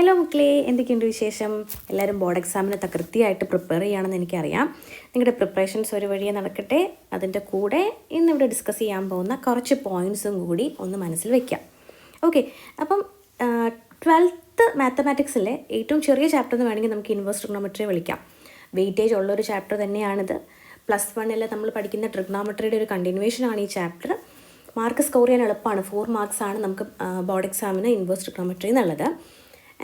Hello മക്കളെ, എന്തൊക്കെയുണ്ട് വിശേഷം? എല്ലാവരും ബോർഡ് എക്സാമിന് കൃത്യമായിട്ട് പ്രിപ്പയർ ചെയ്യുകയാണെന്ന് എനിക്കറിയാം. നിങ്ങളുടെ പ്രിപ്പറേഷൻസ് ഒരു വഴിയെ നടക്കട്ടെ. അതിൻ്റെ കൂടെ ഇന്നിവിടെ ഡിസ്കസ് ചെയ്യാൻ പോകുന്ന കുറച്ച് പോയിൻറ്റ്സും കൂടി ഒന്ന് മനസ്സിൽ വയ്ക്കാം. ഓക്കെ, അപ്പം 12th മാത്തമാറ്റിക്സിലെ ഏറ്റവും ചെറിയ ചാപ്റ്റർ എന്ന് വേണമെങ്കിൽ നമുക്ക് ഇൻവേഴ്സ് ട്രിഗ്നോമെട്രി വിളിക്കാം. വെയിറ്റേജ് ഉള്ളൊരു ചാപ്റ്റർ തന്നെയാണിത്. +1 നമ്മൾ പഠിക്കുന്ന ട്രിഗ്നോമെട്രിയുടെ ഒരു കണ്ടിന്യൂവേഷനാണ് ഈ ചാപ്റ്റർ. മാർക്ക് സ്കോർ ചെയ്യാൻ എളുപ്പമാണ്. 4 മാർക്സാണ് നമുക്ക് ബോർഡ് എക്സാമിന് ഇൻവേഴ്സ് ട്രിഗ്നോമെട്രി എന്നുള്ളത്.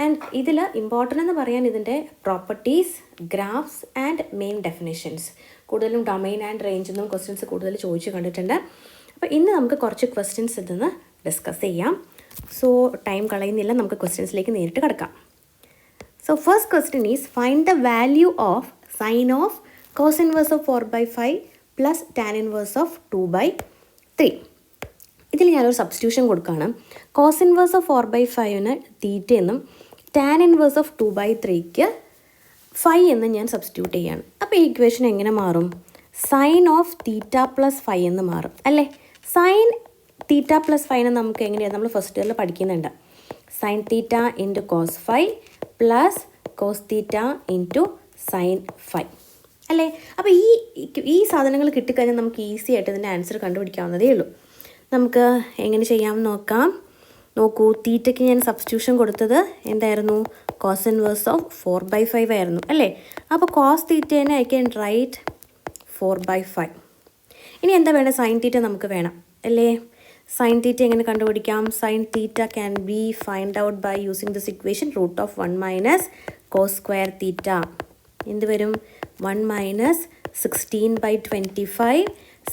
ആൻഡ് ഇതിൽ ഇമ്പോർട്ടൻ്റ് എന്ന് പറയാൻ ഇതിൻ്റെ properties, graphs and main definitions. കൂടുതലും ഡൊമൈൻ ആൻഡ് റേഞ്ച് എന്നും ക്വസ്റ്റ്യൻസ് കൂടുതൽ ചോദിച്ചു കണ്ടിട്ടുണ്ട്. അപ്പോൾ ഇന്ന് നമുക്ക് കുറച്ച് ക്വസ്റ്റ്യൻസ് ഇതൊന്ന് ഡിസ്കസ് ചെയ്യാം. സോ ടൈം കളയുന്നില്ല, നമുക്ക് ക്വസ്റ്റ്യൻസിലേക്ക് നേരിട്ട് കിടക്കാം. So first question is find the value of sine of cos inverse of 4/5 plus tan inverse of 2/3. ഇതിൽ ഞാനൊരു സബ്സ്റ്റിറ്റ്യൂഷൻ കൊടുക്കുകയാണ്. കോസ് ഇൻവേഴ്സ് ഓഫ് 4/5ന് തീറ്റ എന്നും ടാൻ ഇൻവേഴ്സ് ഓഫ് 2/3ക്ക് 5 എന്ന് ഞാൻ സബ്സ്റ്റിറ്റ്യൂട്ട് ചെയ്യുകയാണ്. അപ്പോൾ ഈ ഇക്വേഷൻ എങ്ങനെ മാറും? സൈൻ ഓഫ് തീറ്റ പ്ലസ് 5 എന്ന് മാറും അല്ലേ? സൈൻ തീറ്റ പ്ലസ് 5 നമുക്ക് എങ്ങനെയാണ് നമ്മൾ ഫസ്റ്റ് ഇയറിൽ പഠിക്കുന്നുണ്ട്. Sine theta into cos 5 plus cos theta into sine 5 അല്ലേ? അപ്പോൾ ഈ സാധനങ്ങൾ കിട്ടിക്കഴിഞ്ഞാൽ നമുക്ക് ഈസി ആയിട്ട് ഇതിൻ്റെ ആൻസർ കണ്ടുപിടിക്കാവുന്നതേ ഉള്ളൂ. നമുക്ക് എങ്ങനെ ചെയ്യാമെന്ന് നോക്കാം. നോക്കൂ, തീറ്റയ്ക്ക് ഞാൻ സബ്സ്റ്റിറ്റ്യൂഷൻ കൊടുത്തത് എന്തായിരുന്നു? കോസ് ഇൻവേഴ്സ് ഓഫ് 4/5 ആയിരുന്നു അല്ലേ? അപ്പോൾ കോസ് തീറ്റേനെ ഐ ക്യാൻ റൈറ്റ് 4/5. ഇനി എന്താ വേണം? സൈൻ തീറ്റ നമുക്ക് വേണം അല്ലേ? സൈൻ തീറ്റ എങ്ങനെ കണ്ടുപിടിക്കാം? Sine theta can be find out by using this equation √1 minus cos square theta. എന്ത് വരും? 1 - 16/25.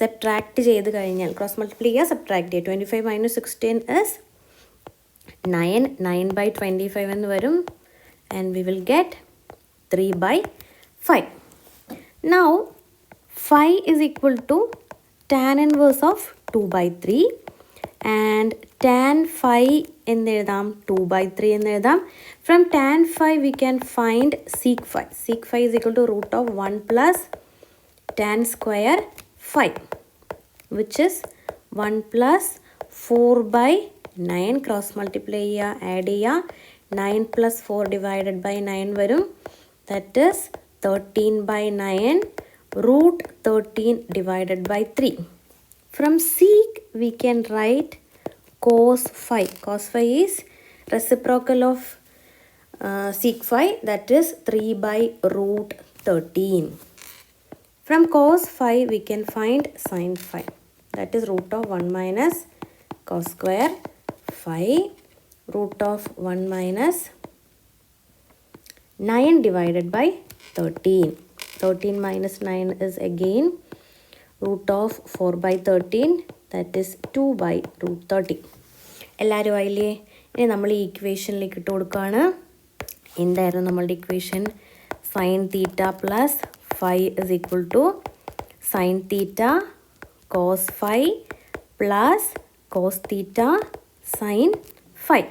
സബ്ട്രാക്ട് ചെയ്ത് കഴിഞ്ഞാൽ ക്രോസ് മൾട്ടിപ്ലൈ ചെയ്യുക, സബ്ട്രാക്ട് ചെയ്യുക. 25 - 16 ഇസ് 9. 9/25 എന്ന് വരും. And we will get 3/5. Now 5 is equal to tan inverse of 2/3 and tan 5 എന്നെഴുതാം, 2/3 എന്നെഴുതാം. From tan 5 we can find sec 5. Sec 5 is equal to √1 plus tan square 5, which is 1 plus 4/9. Cross multiply ചെയ്യുക, add ചെയ്യുക. 9 plus 4 divided by 9 വരും. That is 13/9. √13 divided by 3. From sec we can write cos 5. Cos 5 is reciprocal of sec 5, that is 3/√13. From cos 5 we can find sin 5, that is √1 minus cos square 5. √1 minus 9 divided by 13. 13 minus 9 is again √4/13, that is 2/√30. എല്ലാവരും ആയില്ലേ? ഇനി നമ്മൾ ഈ ഇക്വേഷനിലേക്ക് ഇട്ട് കൊടുക്കുകയാണ്. എന്തായിരുന്നു നമ്മളുടെ equation? Sine theta plus 5 is equal to sin theta cos 5 plus cos theta sin 5.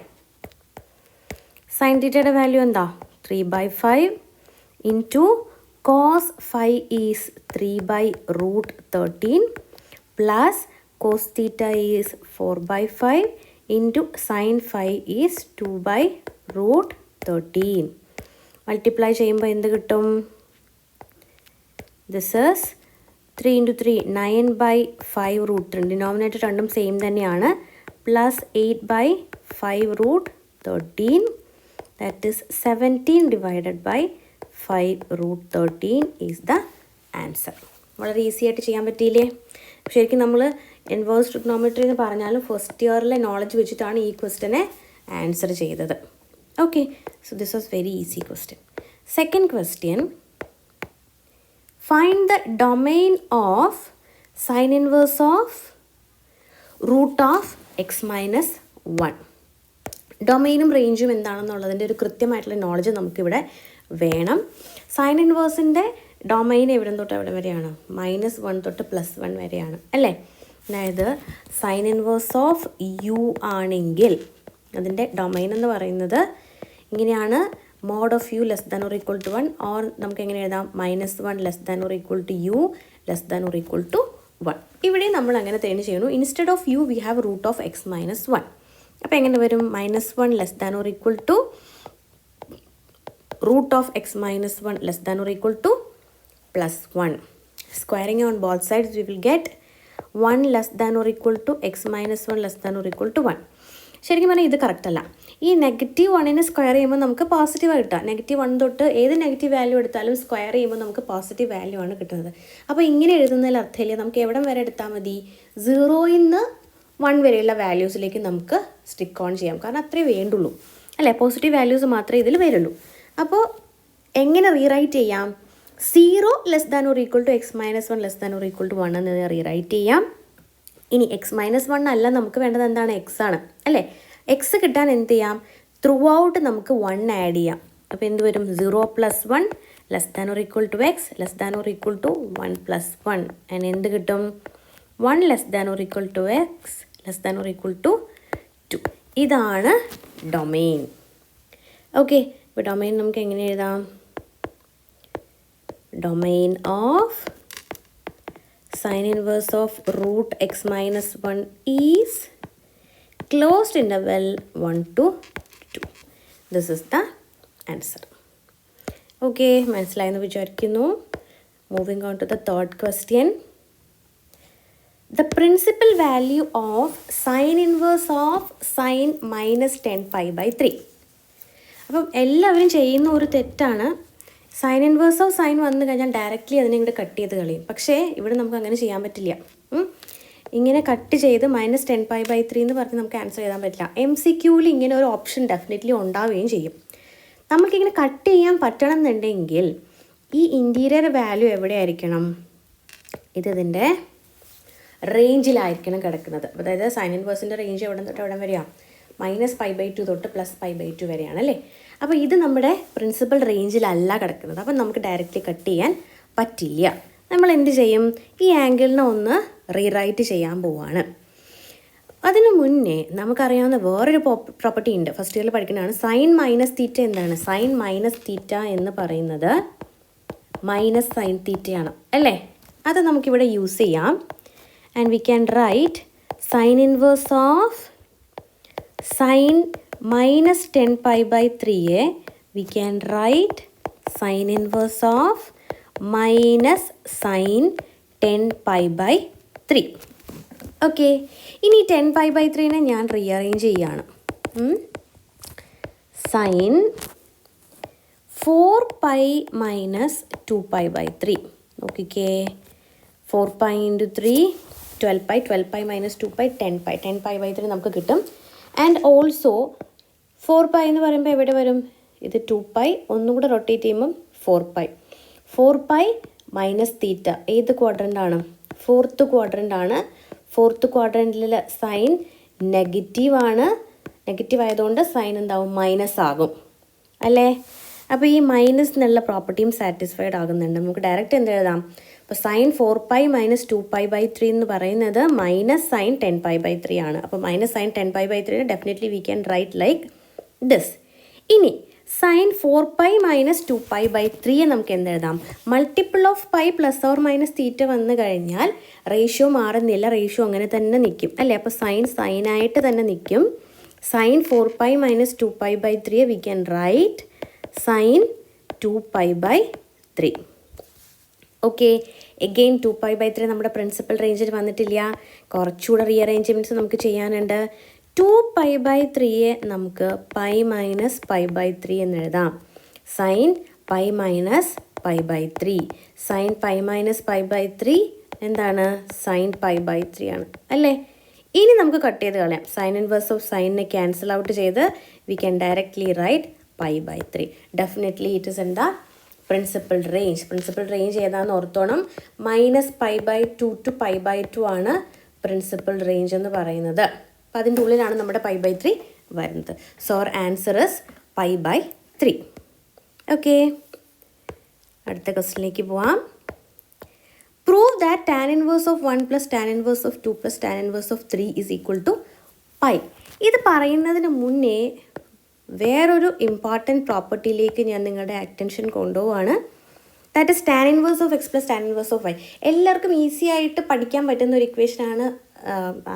Sin theta value എന്താ? 3/5 into cos 5 is 3/√13 plus cos theta is 4/5 into sin 5 is 2/√13. Multiply ചെയ്യുമ്പോൾ എന്ത് കിട്ടും? This is 3 into 3, 9/5√3. ഡിനോമിനേറ്റർ രണ്ടും same തന്നെയാണ്. Plus 8/5√13. That is 17 divided by 5√13 is the answer. വളരെ easy ആയിട്ട് ചെയ്യാൻ പറ്റിയില്ലേ? ശരിക്കും നമ്മൾ ഇൻവേഴ്സ് ട്രിഗ്നോമെട്രി എന്ന് പറഞ്ഞാലും ഫസ്റ്റ് ഇയറിലെ നോളജ് വെച്ചിട്ടാണ് ഈ ക്വസ്റ്റ്യനെ ആൻസർ ചെയ്തത്. Okay, so this was very easy question. Second question, find the domain of sin inverse of √(x - 1). ഡൊമൈനും റേഞ്ചും എന്താണെന്നുള്ളതിൻ്റെ ഒരു കൃത്യമായിട്ടുള്ള നോളജ് നമുക്കിവിടെ വേണം. സൈൻ ഇൻവേഴ്സിൻ്റെ ഡൊമൈൻ എവിടെ തൊട്ട് എവിടെ വരെയാണ്? -1 തൊട്ട് +1 വരെയാണ് അല്ലേ? അതായത് സൈൻ ഇൻവേഴ്സ് ഓഫ് u ആണെങ്കിൽ അതിൻ്റെ ഡൊമൈൻ എന്ന് പറയുന്നത് ഇങ്ങനെയാണ്: mod of u less than or equal to 1, or നമുക്ക് എങ്ങനെ എഴുതാം? -1 less than or equal to u less than or equal to 1. ഇവിടെ നമ്മൾ അങ്ങനെ തന്നെ ചെയ്യുന്നു. Instead of u we have √(x - 1). അപ്പോൾ എങ്ങനെ വരും? -1 less than or equal to root of x minus 1 less than or equal to plus 1. Squaring on both sides, we will get 1 less than or equal to x minus 1 less than or equal to 1. ശരിക്കും പറഞ്ഞാൽ ഇത് correct അല്ല. ഈ -1 square ചെയ്യുമ്പോൾ നമുക്ക് positive കിട്ടുക. -1 തൊട്ട് ഏത് നെഗറ്റീവ് വാല്യൂ എടുത്താലും സ്ക്വയർ ചെയ്യുമ്പോൾ നമുക്ക് പോസിറ്റീവ് വാല്യൂ ആണ് കിട്ടുന്നത്. അപ്പോൾ ഇങ്ങനെ എഴുതുന്നതിൽ അർത്ഥമില്ല. നമുക്ക് എവിടം വരെ എടുത്താൽ മതി? 0ൽ നിന്ന് 1 വരെയുള്ള വാല്യൂസിലേക്ക് നമുക്ക് സ്റ്റിക്ക് ഓൺ ചെയ്യാം. കാരണം അത്രേ വേണ്ടുള്ളൂ അല്ലേ? പോസിറ്റീവ് വാല്യൂസ് മാത്രമേ ഇതിൽ വരുള്ളൂ. അപ്പോൾ എങ്ങനെ റീറൈറ്റ് ചെയ്യാം? 0 less than or equal to x minus 1 less than or equal to 1 എന്ന് റീറൈറ്റ് ചെയ്യാം. ഇനി എക്സ് മൈനസ് 1 അല്ല, നമുക്ക് വേണ്ടത് എന്താണ്? എക്സ് ആണ് അല്ലേ? എക്സ് കിട്ടാൻ എന്ത് ചെയ്യാം? ത്രൂ ഔട്ട് നമുക്ക് 1 ആഡ് ചെയ്യാം. അപ്പോൾ എന്ത് വരും? 0 + 1 less than or equal to x less than or equal to 1 + 1. And എന്ത് കിട്ടും? 1 less than or equal to x less than or equal to 2. ഇതാണ് ഡൊമെയിൻ. ഓക്കെ, ഇപ്പോൾ ഡൊമെയിൻ നമുക്ക് എങ്ങനെ എഴുതാം? Domain of sin inverse of root x minus 1 is closed interval 1 to 2. This is the answer. Okay, മനസ്സിലായെന്ന് വിചാരിക്കുന്നു. Moving on to the third question. The principal value of sin inverse of sin minus 10 pi by 3. അപ്പം എല്ലാവരും ചെയ്യുന്ന ഒരു തെറ്റാണ്. Sign inverse of sine വന്നു കഴിഞ്ഞാൽ directly അതിനെ ഇങ്ങോട്ട് കട്ട് ചെയ്ത് കളയും. പക്ഷേ ഇവിടെ നമുക്ക് അങ്ങനെ ചെയ്യാൻ പറ്റില്ല. ഇങ്ങനെ കട്ട് ചെയ്ത് -10 pi by 3 എന്ന് പറഞ്ഞ് നമുക്ക് ആൻസർ ചെയ്താൻ പറ്റില്ല. MCQയിൽ ഇങ്ങനെ ഒരു ഓപ്ഷൻ ഡെഫിനറ്റ്ലി ഉണ്ടാവുകയും ചെയ്യും. നമുക്കിങ്ങനെ കട്ട് ചെയ്യാൻ പറ്റണം എന്നുണ്ടെങ്കിൽ ഈ ഇൻറ്റീരിയർ വാല്യൂ എവിടെയായിരിക്കണം? ഇതിൻ്റെ റേഞ്ചിലായിരിക്കണം കിടക്കുന്നത്. അതായത് സൈൻ ഇൻവേഴ്സിൻ്റെ റേഞ്ച് എവിടെ തൊട്ട് എവിടെ വരെയാണ്? -π/2 തൊട്ട് +π/2 വരെയാണ് അല്ലേ? അപ്പോൾ ഇത് നമ്മുടെ പ്രിൻസിപ്പൽ റേഞ്ചിലല്ല കിടക്കുന്നത്. അപ്പം നമുക്ക് ഡയറക്റ്റ്ലി കട്ട് ചെയ്യാൻ പറ്റില്ല. നമ്മൾ എന്ത് ചെയ്യും? ഈ ആംഗിളിനെ ഒന്ന് റീറൈറ്റ് ചെയ്യാൻ പോവുകയാണ്. അതിനു മുന്നേ നമുക്കറിയാവുന്ന വേറൊരു പ്രോപ്പർട്ടി ഉണ്ട്. ഫസ്റ്റ് ഇയറിൽ പഠിക്കുന്നതാണ്. സൈൻ മൈനസ് തീറ്റ എന്താണ്? സൈൻ മൈനസ് തീറ്റ എന്ന് പറയുന്നത് മൈനസ് സൈൻ തീറ്റയാണ് അല്ലേ? അത് നമുക്കിവിടെ യൂസ് ചെയ്യാം. And we can write sign inverse of sin -10 pi by 3 we can write sin inverse of minus sin 10 pi by 3. Okay, ഇനി 10 pi by 3നെ ഞാൻ റീഅറേഞ്ച് ചെയ്യാണ്. sin 4 pi minus 2 pi by 3. നോക്കിക്കേ, 4 pi into 3 12 pi, 12 pi minus 2 pi 10 pi. 10 pi by 3 നമുക്ക് കിട്ടും. And also 4 pi എന്ന് പറയുമ്പോൾ എവിടെ വരും? ഇത് 2 pi, ഒന്നുകൂടെ റൊട്ടേറ്റ് ചെയ്യുമ്പം 4 pi. 4 pi മൈനസ് തീറ്റ ഏത് ക്വാഡ്രൻ്റാണ്? 4th ക്വാഡ്രൻ്റാണ്. 4th ക്വാഡ്രൻറ്റിൽ സൈൻ നെഗറ്റീവാണ്. നെഗറ്റീവ് ആയതുകൊണ്ട് സൈൻ എന്താവും? മൈനസ് ആകും അല്ലേ? അപ്പോൾ ഈ മൈനസ് എന്നുള്ള പ്രോപ്പർട്ടിയും സാറ്റിസ്ഫൈഡ് ആകുന്നുണ്ട്. നമുക്ക് ഡയറക്റ്റ് എന്ത് എഴുതാം? അപ്പോൾ sign 4 pi minus 2 pi by 3 എന്ന് പറയുന്നത് മൈനസ് സൈൻ 10 pi by 3 ആണ്. അപ്പോൾ minus sign 10 pi by 3 definitely we can right like this. ഇനി sign 4 pi minus 2 pi by 3 നമുക്ക് എന്ത് എഴുതാം? Multiple of pi plus or minus theta വന്നു കഴിഞ്ഞാൽ റേഷ്യോ മാറുന്നില്ല, റേഷ്യോ അങ്ങനെ തന്നെ നിൽക്കും അല്ലേ? അപ്പോൾ സൈൻ സൈനായിട്ട് തന്നെ നിൽക്കും. Sine 4 pi minus 2 pi by 3 we can write sine 2 pi by 3. Okay, again 2 pi by 3 നമ്മുടെ പ്രിൻസിപ്പൽ റേഞ്ചിൽ വന്നിട്ടില്ല. കുറച്ചുകൂടെ റീഅറേഞ്ച്മെൻറ്റ്സ് നമുക്ക് ചെയ്യാനുണ്ട്. 2 pi by 3 നമുക്ക് പൈ മൈനസ് പൈ ബൈ 3 എന്ന് എഴുതാം. Sine pi minus pi by 3. Sine pi minus pi by 3 എന്താണ്? സൈൻ പൈ ബൈ 3 ആണ് അല്ലേ? ഇനി നമുക്ക് കട്ട് ചെയ്ത് കളയാം. സൈൻ ഇൻവേഴ്സ് ഓഫ് സൈനിനെ ക്യാൻസൽ ഔട്ട് ചെയ്ത് we can directly write pi by 3. Definitely it is in the principal range. Principal range ഏതാണെന്ന് ഓർത്തോണം. -π/2 to π/2 ആണ് പ്രിൻസിപ്പൽ റേഞ്ച് എന്ന് പറയുന്നത്. അപ്പം അതിൻ്റെ ഉള്ളിലാണ് നമ്മുടെ π/3 വരുന്നത്. So our answer is π/3. Okay, അടുത്ത ക്വസ്റ്റിനിലേക്ക് പോവാം. Prove that tan inverse of 1 plus tan inverse of 2 plus tan inverse of 3 is equal to π. ഇത് പറയുന്നതിന് മുന്നേ വേറൊരു ഇമ്പോർട്ടൻറ്റ് പ്രോപ്പർട്ടിയിലേക്ക് ഞാൻ നിങ്ങളുടെ അറ്റൻഷൻ കൊണ്ടുപോവാണ്. That is tan inverse of x plus tan inverse of y. എല്ലാവർക്കും ഈസി ആയിട്ട് പഠിക്കാൻ പറ്റുന്ന ഒരു ഇക്വേഷനാണ്.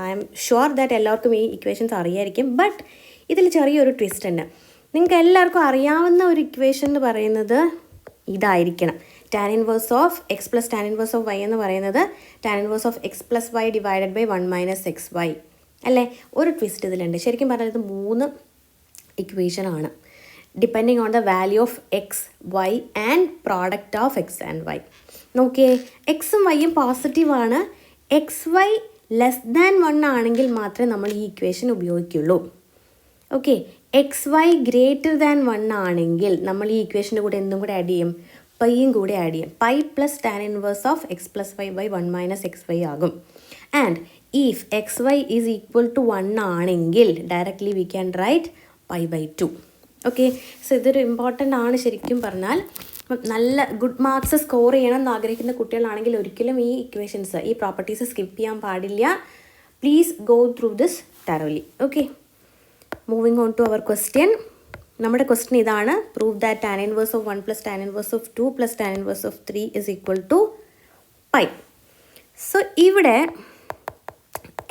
ഐ എം ഷുവർ ദാറ്റ് എല്ലാവർക്കും ഈ ഇക്വേഷൻസ് അറിയായിരിക്കും. ബട്ട് ഇതിൽ ചെറിയൊരു ട്വിസ്റ്റ് ഉണ്ട്. നിങ്ങൾക്ക് എല്ലാവർക്കും അറിയാവുന്ന ഒരു ഇക്വേഷൻ എന്ന് പറയുന്നത് ഇതായിരിക്കണം. tan inverse of X plus tan inverse of Y എന്ന് പറയുന്നത് tan inverse of X plus Y divided by 1 minus X Y അല്ലേ. ഒരു ട്വിസ്റ്റ് ഇതിലുണ്ട്. ശരിക്കും പറഞ്ഞാൽ ഇത് 3 ഇക്വേഷനാണ്, depending on the value of X Y and product of X and Y. നോക്കിയേ, എക്സും വൈയും പോസിറ്റീവാണ്. എക്സ് വൈ ലെസ് ദാൻ 1 ആണെങ്കിൽ മാത്രമേ നമ്മൾ ഈ ഇക്വേഷൻ ഉപയോഗിക്കുള്ളൂ. Okay, X Y greater than 1 ആണെങ്കിൽ നമ്മൾ ഈ ഇക്വേഷൻ്റെ കൂടെ എന്തും കൂടെ ആഡ് ചെയ്യും, പൈയും കൂടെ ആഡ് ചെയ്യും. Pi plus tan inverse of X plus Y by 1 minus X Y ആകും. And if X Y is equal to 1 ആണെങ്കിൽ directly we can write pi by 2. Okay, so ഇതൊരു ഇമ്പോർട്ടൻ്റ് ആണ് ശരിക്കും പറഞ്ഞാൽ. നല്ല ഗുഡ് മാർക്സ് സ്കോർ ചെയ്യണം എന്ന് ആഗ്രഹിക്കുന്ന കുട്ടികളാണെങ്കിൽ ഒരിക്കലും ഈ ഇക്വേഷൻസ്, ഈ പ്രോപ്പർട്ടീസ് സ്കിപ്പ് ചെയ്യാൻ പാടില്ല. Please go through this thoroughly. Okay, moving on to our question. നമ്മുടെ ക്വസ്റ്റ്യൻ ഇതാണ്. Prove that tan inverse of 1 plus tan inverse of 2 plus tan inverse of 3 is equal to pi. So ഇവിടെ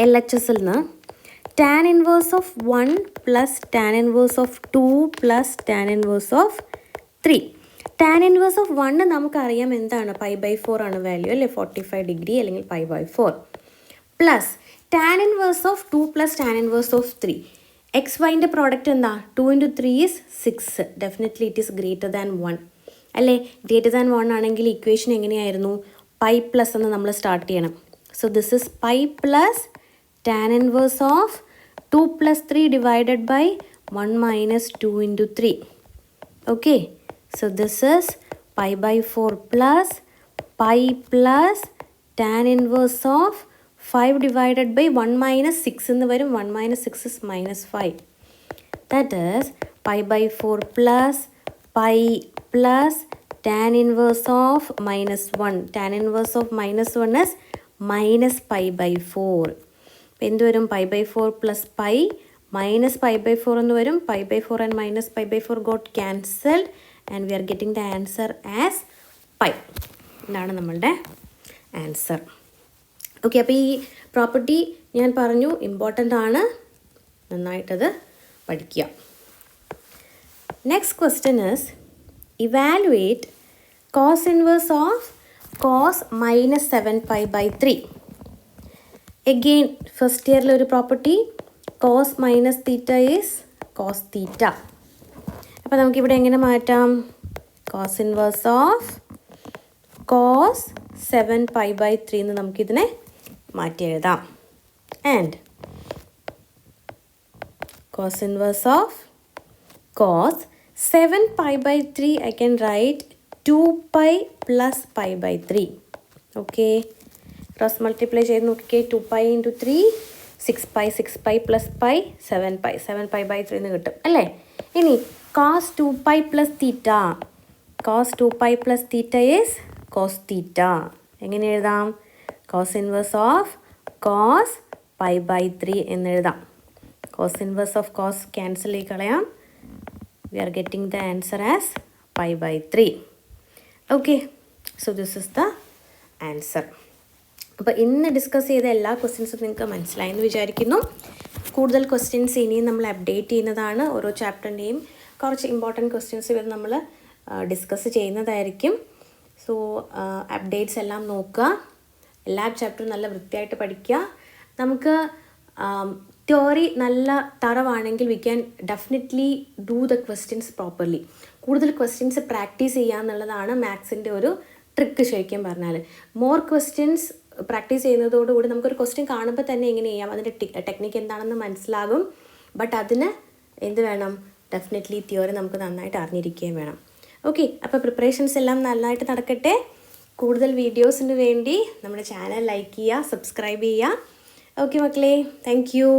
LHSൽ നിന്ന് tan inverse of 1 plus tan inverse of 2 plus tan inverse of 3. Tan inverse of 1 നമുക്കറിയാം എന്താണ്, pi by 4 ആണ് value അല്ലേ, 45 degree അല്ലെങ്കിൽ pi by 4. Plus tan inverse of 2 plus tan inverse of 3. X വൈൻ്റെ product എന്താ, 2 × 3 is 6. Definitely it is greater than 1 അല്ലേ. Greater than 1 ആണെങ്കിൽ equation എങ്ങനെയായിരുന്നു, പൈ പ്ലസ് എന്ന് നമ്മൾ സ്റ്റാർട്ട് ചെയ്യണം. So this is pi plus tan inverse of 2 plus 3 divided by 1 minus 2 × 3. Okay, so this is pi by 4 plus pi plus tan inverse of 5 divided by 1 minus 6 എന്ന് വരും. 1 minus 6 is minus 5. That is pi by 4 plus pi plus tan inverse of minus 1. Tan inverse of minus 1 is minus pi by 4. അപ്പോൾ എന്ത് വരും, pi by 4 plus pi minus pi by 4 എന്ന് വരും. Pi by 4 and minus pi by 4 got cancelled and we are getting the answer as pi. ഇതാണ് നമ്മളുടെ answer. Okay, അപ്പോൾ ഈ property ഞാൻ പറഞ്ഞു ഇമ്പോർട്ടൻ്റ് ആണ്, നന്നായിട്ടത് പഠിക്കുക. Next question is evaluate cos inverse of cos minus 7 pi by 3. Again first ഇയറിലെ ഒരു property, cos minus theta is cos theta. അപ്പോൾ നമുക്കിവിടെ എങ്ങനെ മാറ്റാം, cos inverse of cos 7 pi by 3 എന്ന് നമുക്കിതിനെ മാറ്റി എഴുതാം. And cos inverse of cos 7 pi by 3 I can write 2 pi plus pi by 3. Okay, cross multiply ചെയ്ത് നോക്കിക്കേ. 2 pi into 3 6 pi, 6 pi plus pi 7 pi, 7 pi by 3 എന്ന് കിട്ടും അല്ലേ. ഇനി cos 2 pi plus theta, cos 2 pi plus theta is cos theta. എങ്ങനെ എഴുതാം, cos inverse of cos pi by 3 എന്നെഴുതാം. Cos inverse of cos cancel ചെയ്ത് കളയാം. We are getting the answer as pi by 3. Okay, so this is the answer. അപ്പോൾ ഇന്ന് discuss ചെയ്ത എല്ലാ ക്വസ്റ്റ്യൻസും നിങ്ങൾക്ക് മനസ്സിലായെന്ന് വിചാരിക്കുന്നു. കൂടുതൽ ക്വസ്റ്റ്യൻസ് ഇനിയും നമ്മൾ അപ്ഡേറ്റ് ചെയ്യുന്നതാണ്. ഓരോ ചാപ്റ്ററിൻ്റെയും കുറച്ച് ഇമ്പോർട്ടൻറ്റ് ക്വസ്റ്റ്യൻസ് ഇവർ നമ്മൾ ഡിസ്കസ് ചെയ്യുന്നതായിരിക്കും. സോ അപ്ഡേറ്റ്സ് എല്ലാം നോക്കുക, എല്ലാ ചാപ്റ്ററും നല്ല വൃത്തിയായിട്ട് പഠിക്കുക. നമുക്ക് തിയറി നല്ല തറവാണെങ്കിൽ we can definitely do the questions properly. കൂടുതൽ ക്വസ്റ്റ്യൻസ് പ്രാക്ടീസ് ചെയ്യുക എന്നുള്ളതാണ് മാത്സിൻ്റെ ഒരു ട്രിക്ക് ശരിക്കും പറഞ്ഞാൽ. മോർ ക്വസ്റ്റ്യൻസ് പ്രാക്ടീസ് ചെയ്യുന്നതോടുകൂടി നമുക്കൊരു ക്വസ്റ്റ്യൻ കാണുമ്പോൾ തന്നെ എങ്ങനെ ചെയ്യാം, അതിൻ്റെ ടെക്നിക്ക് എന്താണെന്ന് മനസ്സിലാകും. ബട്ട് അതിന് എന്ത് വേണം, ഡെഫിനറ്റ്ലി തിയറി നമുക്ക് നന്നായിട്ട് അറിഞ്ഞിരിക്കുകയും വേണം. ഓക്കെ, അപ്പോൾ പ്രിപ്പറേഷൻസ് എല്ലാം നന്നായിട്ട് നടക്കട്ടെ. കൂടുതൽ വീഡിയോസിന് വേണ്ടി നമ്മുടെ ചാനൽ ലൈക്ക് ചെയ്യുക, സബ്സ്ക്രൈബ് ചെയ്യുക. ഓക്കെ മക്കളെ, താങ്ക് യു.